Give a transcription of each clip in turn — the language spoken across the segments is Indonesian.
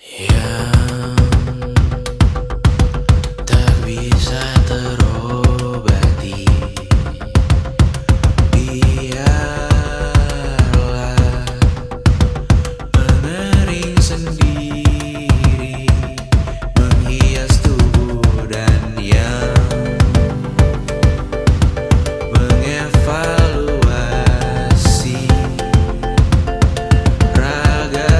yang tak bisa terobati. Biarlah mengering sendiri, menghias tubuh dan yang mengevaluasi ragam.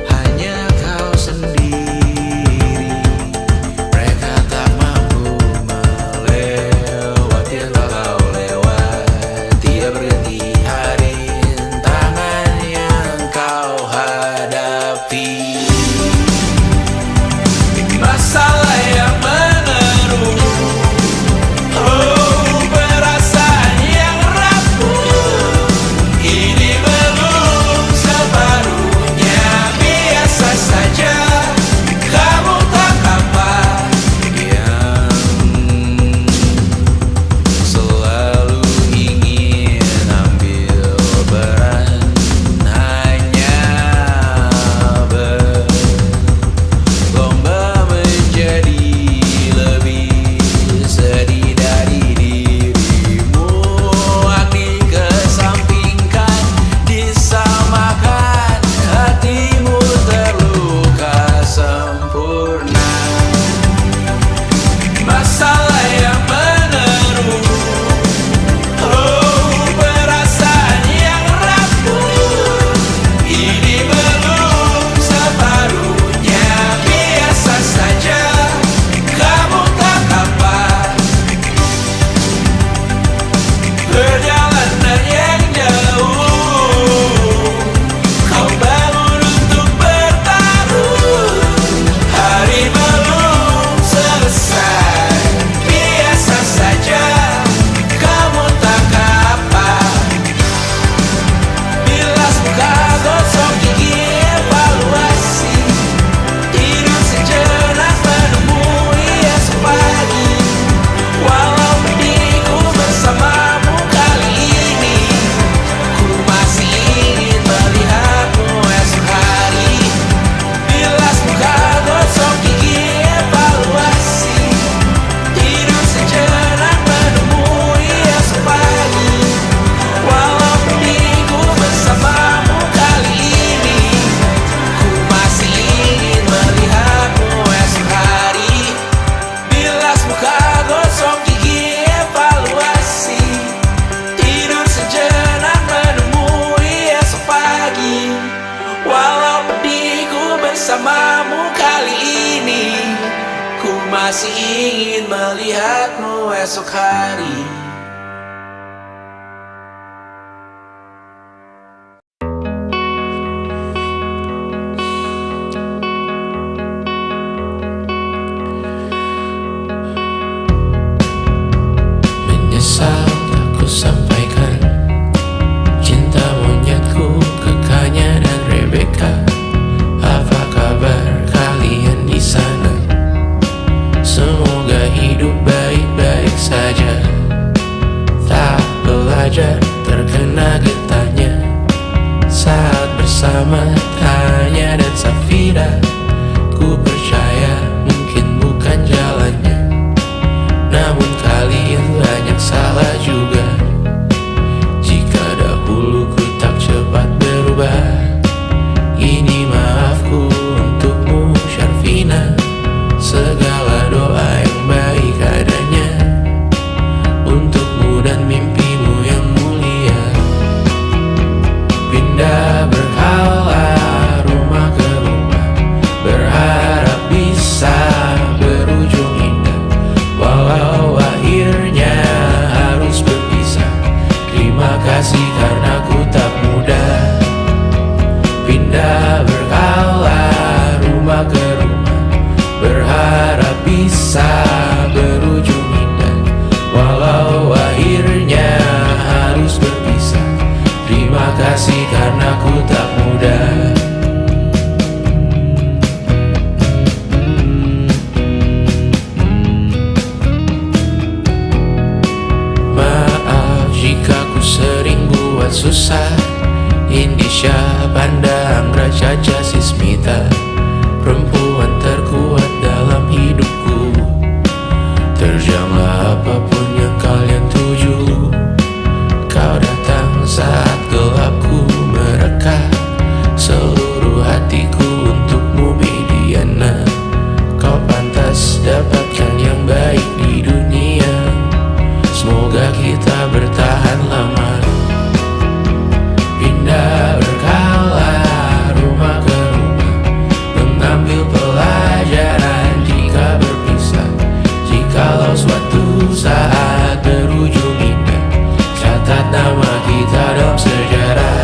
Hanya kau sendiri, mereka tak mampu melewati yang kau lewati. Tidak berganti hari, tangan yang kau hadapi. Masalah yang mengeruh, oh perasaan yang rapuh. Ini belum separuhnya, biasa saja. Kamu tak apa yang selalu ingin ambil peran, hanya berlomba menjadi lebih sedih dari dirimu. Dikesampingkan, disamakan, hatimu terluka sempurna. Masalah yang meneruh, oh perasaan yang rapuh. Ini belum separuhnya, biasa saja. Kamu tak apa perjalanan yang jauh. Kau bangun untuk bertaruh, hari belum selesai, biasa saja. Kamu tak apa. Bilas muka, gosok gigi, evaluasi. Tidur sejenak, menemui esok pagi. Walau pedihku bersamamu kali ini, ku masih ingin melihatmu esok hari. Bilas muka, gosok gigi, evaluasi. Tidur sejenak, menemui esok pagi. Walau pedihku bersamamu kali ini, ku masih ingin melihatmu esok hari. Bilas muka, gosok gigi, evaluasi. Tidur sejenak, menemui esok pagi. Walau pedihku bersamamu kali ini, ku masih ingin melihatmu esok hari. Menyesal tak ku sampaikan cinta monyetku ke Kanya dan Rebecca. Apa kabar kalian di sana? Semoga hidup baik-baik saja. Tak belajar terkena getahnya saat bersama Tanya dan Safira. Ku percaya mungkin bukan jalannya, namun kalian banyak salah juga. Jika dahulu ku tak cepat berubah, ini maafku untukmu Syarfina. Segala doa yang baik adanya untukmu dan mimpimu yang mulia. Pindah berhala rumah ke rumah, berharap bisa berujung indah. Walau akhirnya harus berpisah, terima kasih karena ku tak mudah. Pindah berhala rumah ke rumah, berharap bisa berujung indah. Walau akhirnya harus berpisah, terima kasih karena ku tak mudah. Maaf jika ku sering buat susah. Ini Indonesia pandang Raja Sismita, perempuan terkuat dalam hidupku. Terjanglah apapun yang kalian tuju, kau datang saat gelapku mereka. Seluruh hatiku untukmu Mediana, kau pantas dapatkan yang baik di dunia. Semoga kita bertahan lama. Pindah berkala rumah ke rumah, mengambil pelajaran jika berpisah. Jikalau suatu saat berujung indah, catat nama kita dalam sejarah.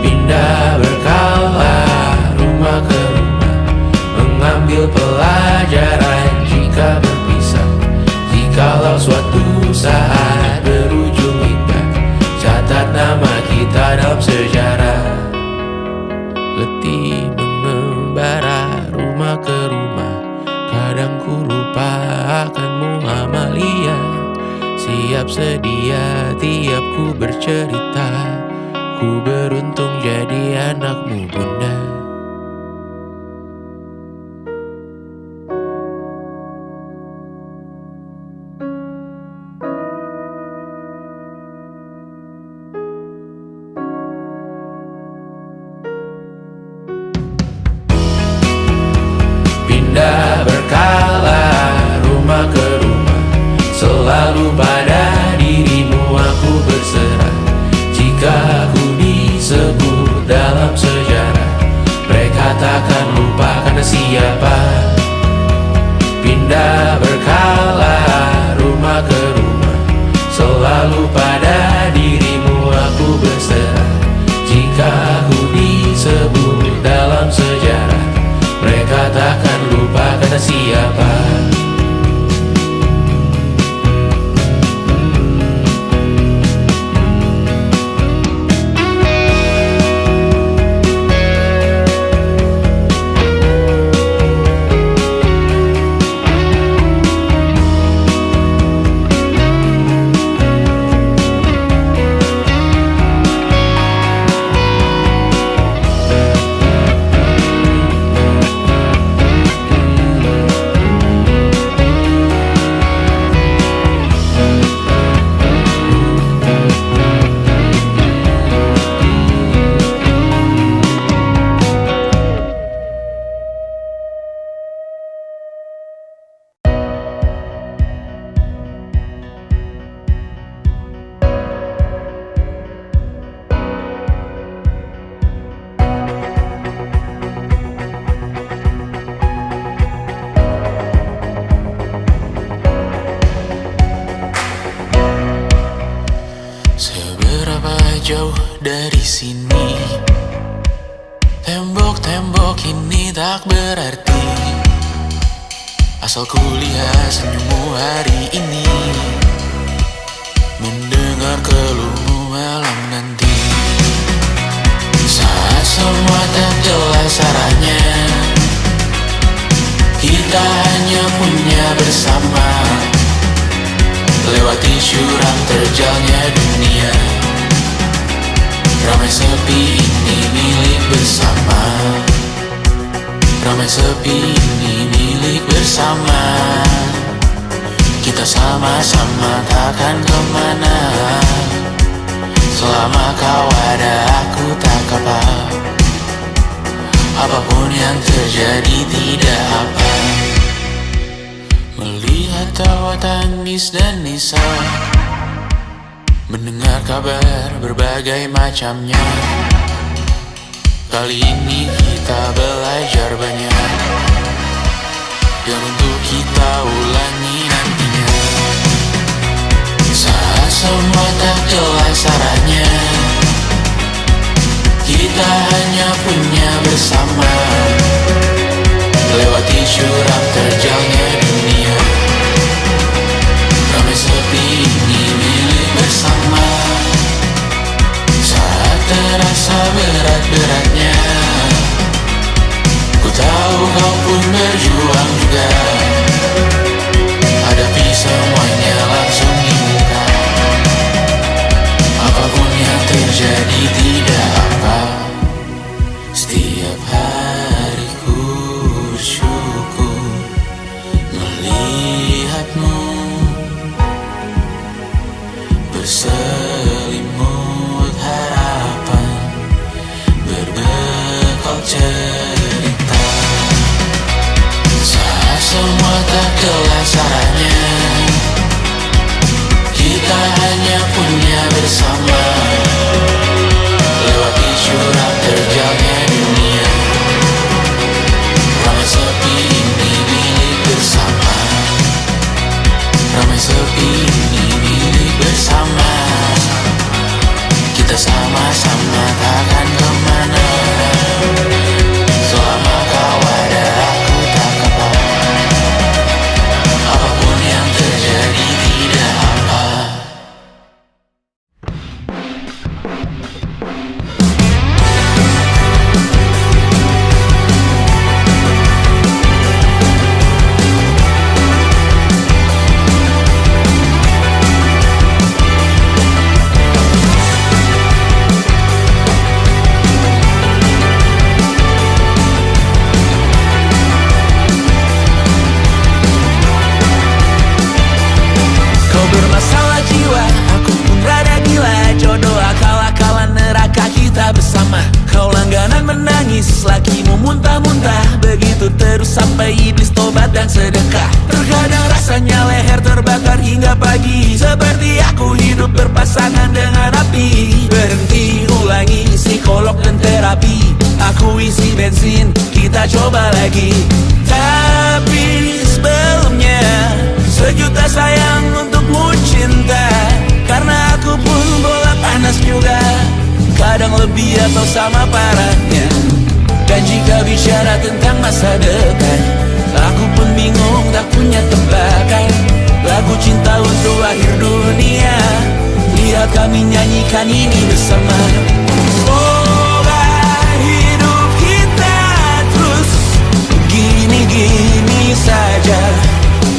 Pindah berkala rumah ke rumah, mengambil pelajaran jika berpisah. Jikalau suatu saat berujung indah, catat nama kita dalam sejarah. Letih mengembara rumah ke rumah, kadang ku lupa akanmu Amalia. Siap sedia tiap ku bercerita, ku beruntung jadi anakmu bunda. Pindah berkala rumah ke rumah, selalu pada dirimu aku berserah. Jika aku disebut dalam sejarah, mereka takkan lupa karena siapa. Pindah berkala rumah ke rumah, selalu pada dirimu aku berserah. Jika aku disebut dalam sejarah, mereka takkan lupa kata siapa. Seberapa jauh dari sini, tembok-tembok ini tak berarti, asal ku lihat senyummu hari ini, mendengar keluhmu malam nanti. Saat semua tak jelas arahnya, kita hanya punya bersama, lewati jurang terjalnya dunia. Ramai sepi ini milik bersama, ramai sepi ini milik bersama. Kita sama-sama takkan kemana, selama kau ada aku tak apa. Apapun yang terjadi tidak apa. Melihat tawa tangis dan nisa, mendengar kabar berbagai macamnya. Kali ini kita belajar banyak, yang untuk kita ulangi nantinya. Saat semua tak jelas arahnya, kita hanya punya bersama, lewati jurang terjalnya dunia. Ramai sepi ini milik bersama, saat terasa berat-beratnya. Ku tahu kau pun berjuang juga, hadapi semuanya langsung di muka. Apapun yang terjadi tidak jelas arahnya. Kita hanya punya bersama, lewati syurga terjalnya dunia. Ramai sepi ini milik bersama, ramai sepi ini milik bersama. Kita sama-sama takkan kemana, selama kau ada aku tak apa. Apapun yang terjadi tidak apa. Bermasalah jiwa, aku pun rada gila. Jodoh akal-akalan neraka kita bersama. Kau langganan menangis, lakimu muntah-muntah. Begitu terus sampai iblis tobat dan sedekah. Terkadang rasanya leher terbakar hingga pagi, seperti aku hidup berpasangan dengan api. Berhenti, ulangi psikolog dan terapi. Aku isi bensin, kita coba lagi. Tapi sebelumnya, sejuta sayang untukmu cinta. Karena aku pun bola panas juga, kadang lebih atau sama parahnya. Dan jika bicara tentang masa depan, aku pun bingung tak punya tebakan. Lagu cinta untuk akhir dunia, lihat kami nyanyikan ini bersama. Semoga hidup kita terus gini-gini saja,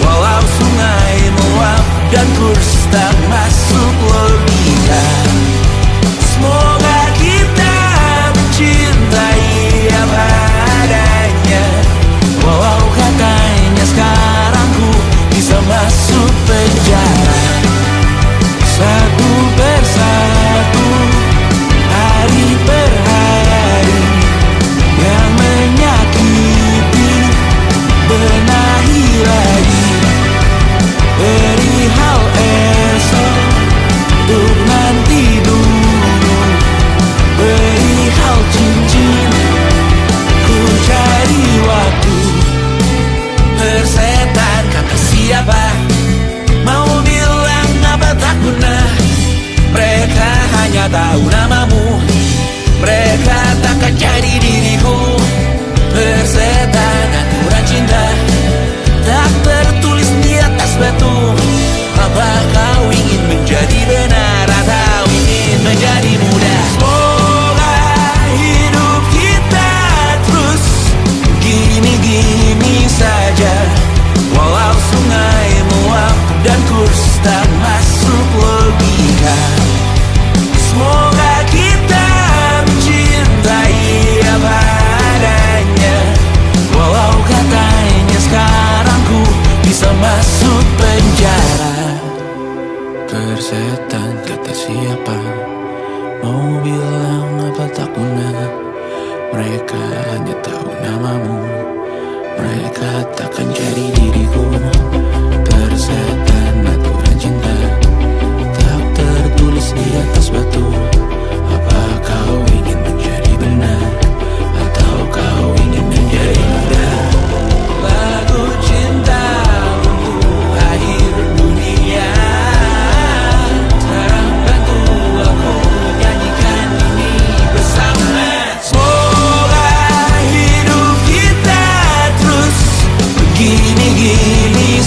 walau sungai meluap dan kurs tak masuk logika. Semoga kita mencintai apa adanya, walau katanya sekarang ku bisa masuk penjara. Satu persatu, hari per hari, yang menyakiti benahi lagi. Perihal esok, untuk nanti dulu. Perihal cincin, ku cari waktu. Persetan kata siapa, mau bilang apa tak guna. Mereka hanya tahu namamu, mereka takkan jadi diriku. Persetan aturan cinta, tak tertulis di atas batu. Apa kau ingin menjadi benar atau ingin menjadi muda? Semoga hidup kita terus gini-gini saja, walau sungai meluap dan kurs tak masuk logika. Semoga kita mencintai apa adanya, walau katanya sekarang ku bisa masuk penjara. Persetan kata siapa, mau bilang apa tak guna. Mereka hanya tahu namamu, mereka takkan jadi diriku. Persetan aturan cinta, tak tertulis di atas batu. Apa kau ingin menjadi benar, atau kau ingin menjadi muda? Lagu cinta untuk akhir dunia, sekarang bantu aku nyanyikan ini bersama. Semoga hidup kita terus begini-gini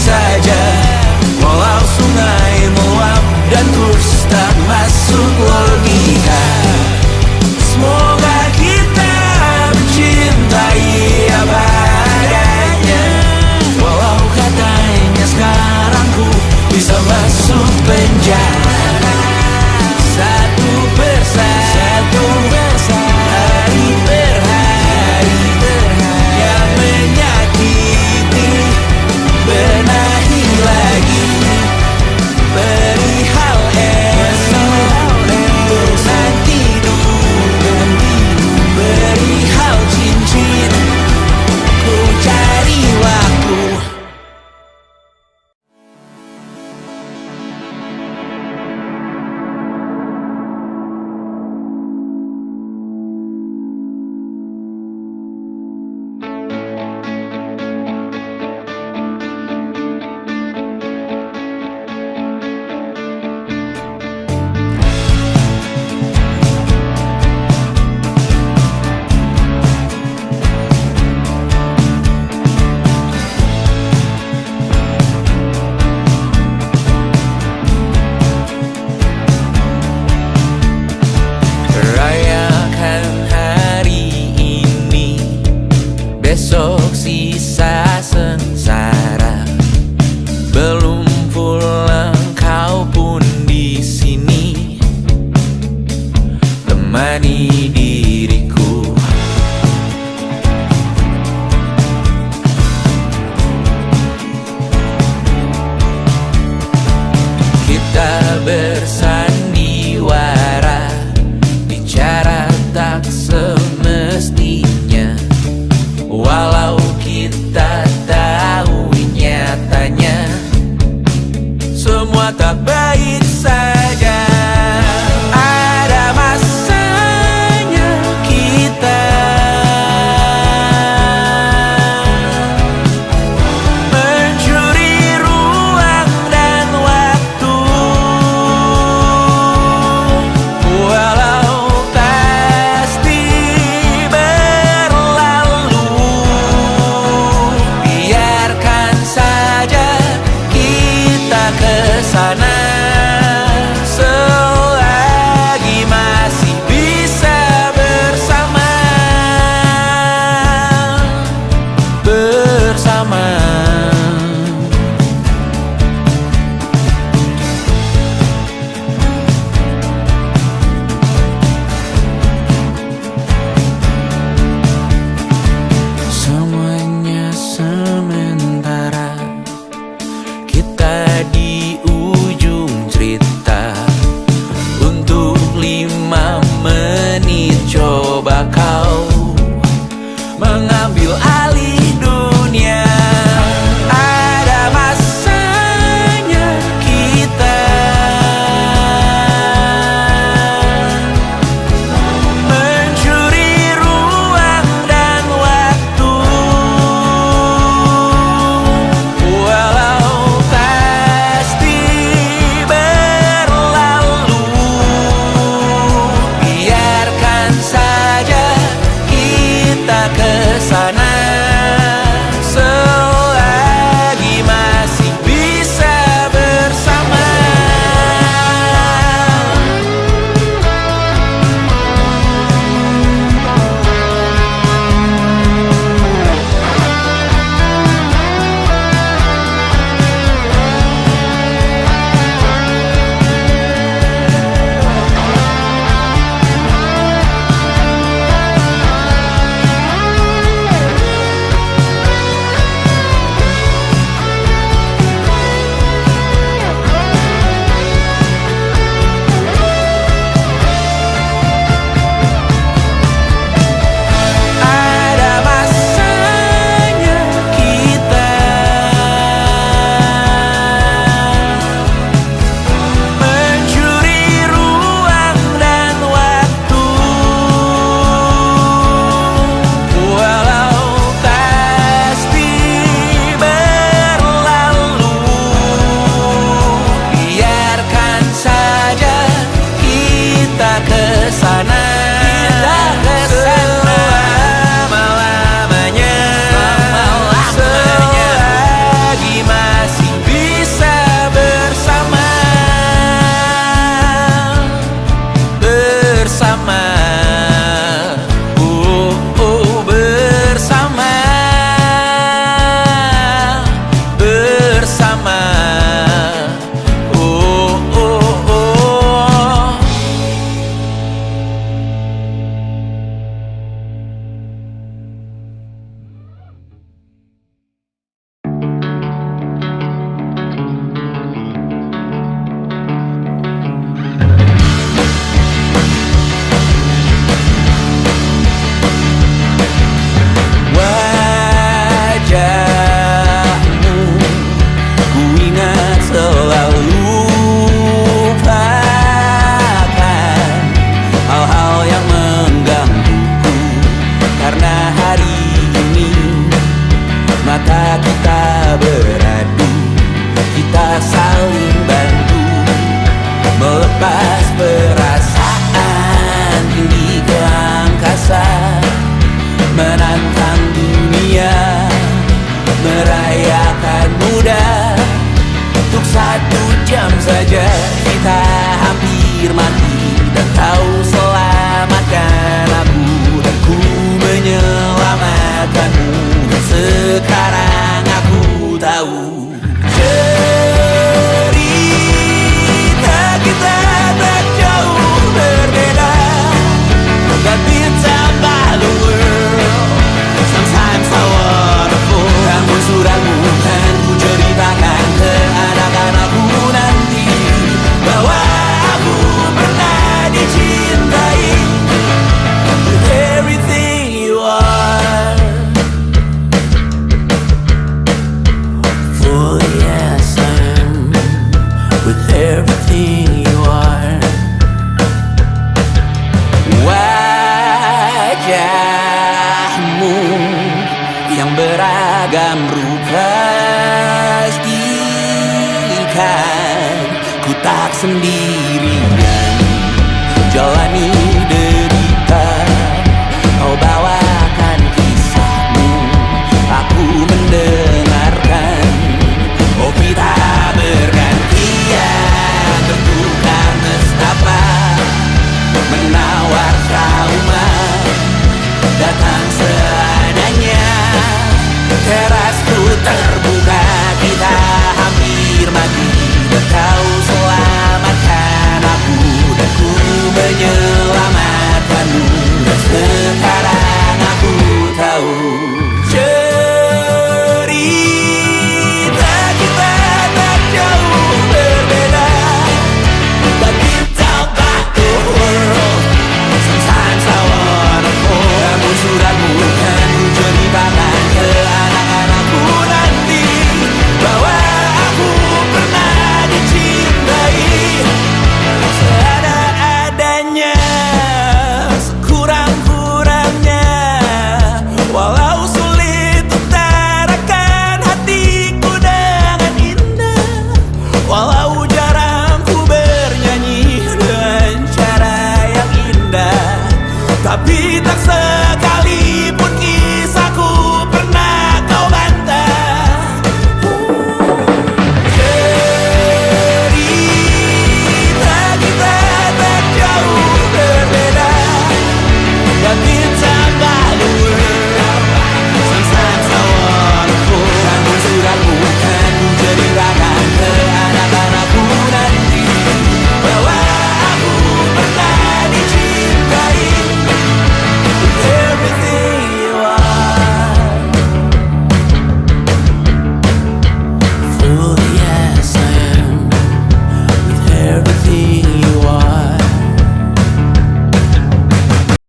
mengasihani diriku. Kita bersandiwara, bicara tak semestinya, walau kita tahu nyatanya semua tak baik saja. Ada masanya beragam rupa estikan. Ku tak sendiri